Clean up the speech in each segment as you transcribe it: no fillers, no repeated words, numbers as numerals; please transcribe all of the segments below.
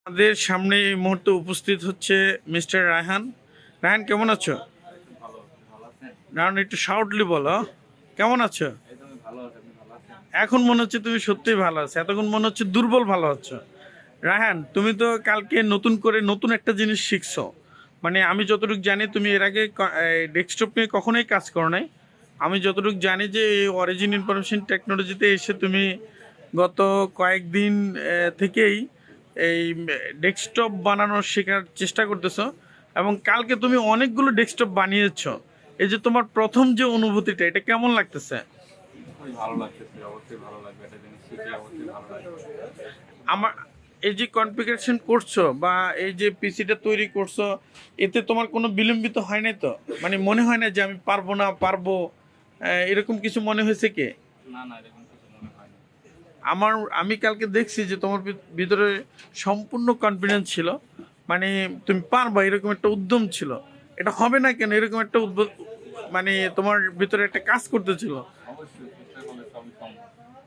আমাদের সামনে এই মুহূর্তে উপস্থিত হচ্ছে মিস্টার রায়হান। রায়হান, কেমন আছো? ভালো ভালো আছেন? রায়হান, একটু শাউটলি বলো, কেমন আছো? এই তো আমি ভালো আছি। আপনি ভালো আছেন? এখন মনে হচ্ছে তুমি সত্যিই ভালো আছো, এতক্ষণ মনে হচ্ছে দুর্বল ভালো আছো। রায়হান, তুমি তো কালকে নতুন করে নতুন একটা জিনিস শিখছো। মানে আমি যতটুকু জানি তুমি এর আগে ডেস্কটপ নিয়ে কখনোই কাজ করো নাই। আমি যতটুকু জানি যে এই অরিজিন ইনফরমেশন টেকনোলজিতে এসে তুমি গত কয়েকদিন থেকেই এই ডেস্কটপ বানানোর শেখার চেষ্টা করতেছো, এবং কালকে তুমি অনেকগুলো ডেস্কটপ বানিয়েছো। এই যে তোমার প্রথম যে অনুভূতিটা, এটা কেমন লাগতেছে? খুবই ভালো লাগতেছে, অবশ্যই ভালো লাগবে। একটা জিনিস শিখে অবশ্যই ভালো লাগবে। আমার এই যে কনফিগারেশন করছো বা এই যে পিসিটা তৈরি করছো, এতে তোমার কোনো বিলম্বিত হয় নাই তো? মানে মনে হয় না যে আমি পারবো না পারবো, এরকম কিছু মনে হয়েছে কি? না না, এরকম কিছু মনে হয় না। আমি কালকে দেখছি যে তোমার ভিতরে সম্পূর্ণ কনফিডেন্স ছিল। মানে তুমি পারবা এরকম একটা উদ্যম ছিল। এটা হবে না কেন, এরকম একটা মানে তোমার ভিতরে একটা কাজ করতেছিল। অবশ্যই চেষ্টা করলে সবই সম্ভব।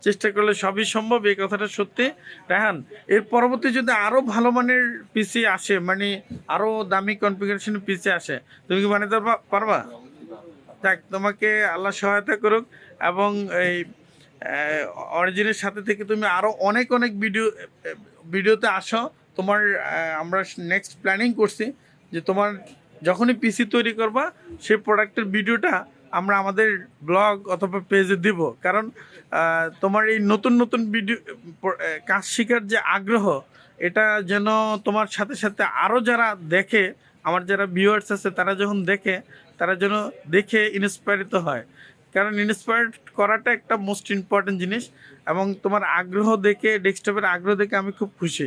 চেষ্টা করলে সবই সম্ভব, এই কথাটা সত্যি। রায়হান, এর পরবর্তী যদি আরো ভালো মানের পিসি আসে, মানে আরো দামি কনফিগারেশনের পিসি আসে, তুমি কি বানাতে পারবা? অবশ্যই পারবো। যাক, তোমাকে আল্লাহ সহায়তা করুক। এবং এই অরিজিনের সাথে থেকে তুমি আরো অনেক অনেক ভিডিওতে আসো। তোমার আমরা নেক্সট প্ল্যানিং করছি যে তোমার যখনই পিসি তৈরি করবা, সেই প্রোডাক্টের ভিডিওটা আমরা আমাদের ব্লগ অথবা পেজে দিব। কারণ তোমার এই নতুন নতুন ভিডিও কাজ শেখার যে আগ্রহ, এটা যেন তোমার সাথে সাথে আরও যারা দেখে, আমার যারা ভিউয়ার্স আছে তারা যখন দেখে, তারা যেন দেখে ইন্সপায়ারিত হয়। কারণ ইন্সপায়ার করাটা একটা মোস্ট ইম্পর্টেন্ট জিনিস। এবং তোমার আগ্রহ দেখে, ডেস্কটপের আগ্রহ দেখে আমি খুব খুশি।